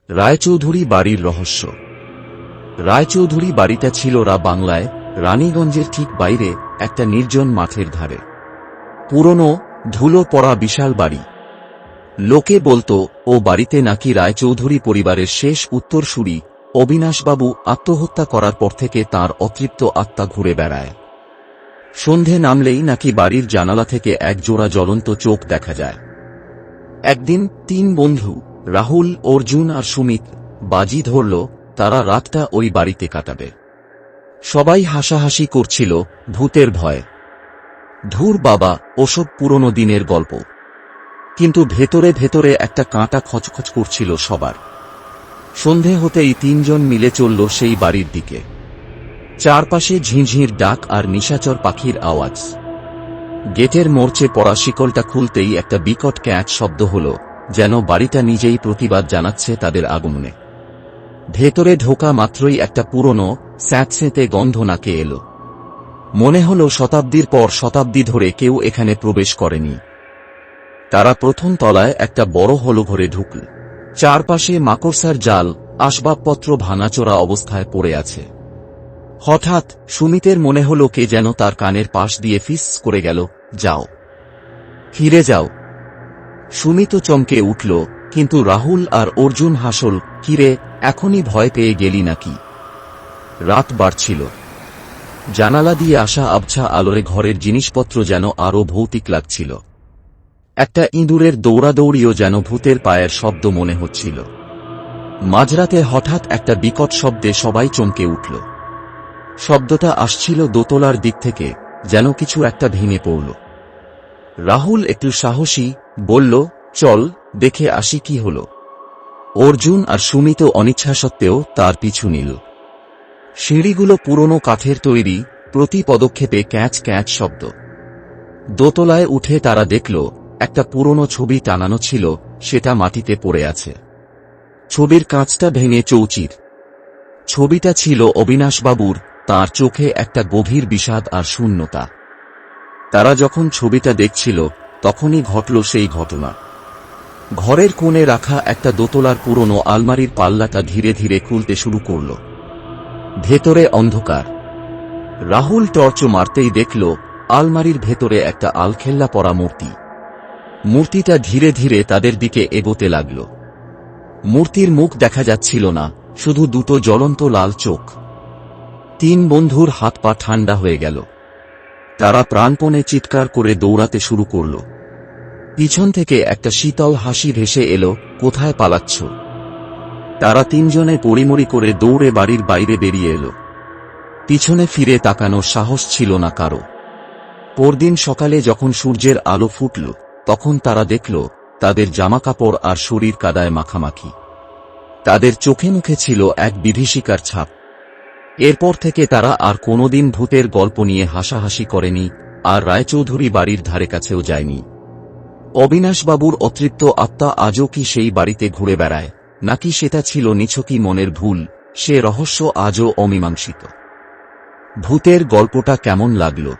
রায়চৌধুরী বাড়ির রহস্য। রায়চৌধুরী বাড়িটা ছিল বাংলায় রানীগঞ্জের ঠিক বাইরে একটা নির্জন মাঠের ধারে। পুরনো ধুলো পড়া বিশাল বাড়ি। লোকে বলতো ও বাড়িতে নাকি রায়চৌধুরী পরিবারের শেষ উত্তরসূরি অবিনাশবাবু আত্মহত্যা করার পর থেকে তার অতৃপ্ত আত্মা ঘুরে বেড়ায়। সন্ধে নামলেই নাকি বাড়ির জানালা থেকে একজোড়া জ্বলন্ত চোখ দেখা যায়। একদিন ৩ বন্ধু রাহুল, অর্জুন আর সুমিত বাজি ধরল তারা রাতটা ওই বাড়িতে কাটাবে। সবাই হাসাহাসি করছিল ভূতের ভয়। ধুর বাবা, ওসব পুরনো দিনের গল্প। কিন্তু ভেতরে ভেতরে একটা কাঁটা খচখচ করছিল সবার। সন্ধে হতেই ৩ জন মিলে চলল সেই বাড়ির দিকে। চারপাশে ঝিঁঝির ডাক আর নিশাচর পাখির আওয়াজ। গেটের মরচে পড়া শিকলটা খুলতেই একটা বিকট ক্যাঁচ শব্দ হল, যেন বাড়িটা নিজেই প্রতিবাদ জানাচ্ছে তাদের আগমনে। ভেতরে ঢোকা মাত্রই একটা পুরনো স্যাঁতসেঁতে গন্ধ নাকে এলো। মনে হল শতাব্দীর পর শতাব্দী ধরে কেউ এখানে প্রবেশ করেনি। তারা প্রথম তলায় একটা বড় হলঘরে ঢুকল। চারপাশে মাকড়সার জাল, আসবাবপত্র ভাঙাচোরা অবস্থায় পড়ে আছে। হঠাৎ সুমিতের মনে হল কে যেন তার কানের পাশ দিয়ে ফিস করে গেল, যাও, ফিরে যাও। সুমিত চমকে উঠল, কিন্তু রাহুল আর অর্জুন হাসল, কিরে, এখনই ভয় পেয়ে গেলি নাকি? রাত বাড়ছিল। জানালা দিয়ে আসা আবছা আলোরে ঘরের জিনিসপত্র যেন আরো ভৌতিক লাগছিল। একটা ইঁদুরের দৌড়াদৌড়িও যেন ভূতের পায়ের শব্দ মনে হচ্ছিল। মাঝরাতে হঠাৎ একটা বিকট শব্দে সবাই চমকে উঠল। শব্দটা আসছিল দোতলার দিক থেকে, যেন কিছু একটা ভেঙে পড়ল। রাহুল একটু সাহসী বলল, চল দেখে আসি কি হল। অর্জুন আর সুমিত অনিচ্ছা সত্ত্বেও তার পিছু নিল। সিঁড়িগুলো পুরনো কাঠের তৈরি, প্রতি পদক্ষেপে ক্যাঁচ ক্যাঁচ শব্দ। দোতলায় উঠে তারা দেখল একটা পুরনো ছবি টানানো ছিল, সেটা মাটিতে পড়ে আছে। ছবির কাঁচটা ভেঙে চৌচির। ছবিটা ছিল অবিনাশবাবুর, তার চোখে একটা গভীর বিষাদ আর শূন্যতা। তারা যখন ছবিটা দেখছিল তখনই ঘটল সেই ঘটনা। ঘরের কোণে রাখা একটা দোতলার পুরনো আলমারির পাল্লাটা ধীরে ধীরে খুলতে শুরু করল। ভেতরে অন্ধকার। রাহুল টর্চ মারতেই দেখল আলমারির ভেতরে একটা আলখেল্লা পরা মূর্তি। মূর্তিটা ধীরে ধীরে তাদের দিকে এগোতে লাগল। মূর্তির মুখ দেখা যাচ্ছিল না, শুধু দুটো জ্বলন্ত লাল চোখ। ৩ বন্ধুর হাত পা ঠান্ডা হয়ে গেল। তারা প্রাণপণে চিৎকার করে দৌড়াতে শুরু করল। পিছন থেকে একটা শীতল হাসি ভেসে এলো, কোথায় পালাচ্ছ? তারা ৩ জনে পড়িমড়ি করে দৌড়ে বাড়ির বাইরে বেরিয়ে এলো। পিছনে ফিরে তাকানোর সাহস ছিল না কারো। পরদিন সকালে যখন সূর্যের আলো ফুটল, তখন তারা দেখল তাদের জামাকাপড় আর শরীর কাদায় মাখামাখি। তাদের চোখে মুখে ছিল এক বিভীষিকার ছাপ। এরপর থেকে তারা আর কোনোদিন ভূতের গল্প নিয়ে হাসাহাসি করেনি, আর রায়চৌধুরী বাড়ির ধারে কাছেও যায়নি। অবিনাশবাবুর অতৃপ্ত আত্মা আজও কি সেই বাড়িতে ঘুরে বেড়ায়, নাকি সেটা ছিল নিছকই মনের ভুল, সে রহস্য আজও অমীমাংসিত। ভূতের গল্পটা কেমন লাগলো?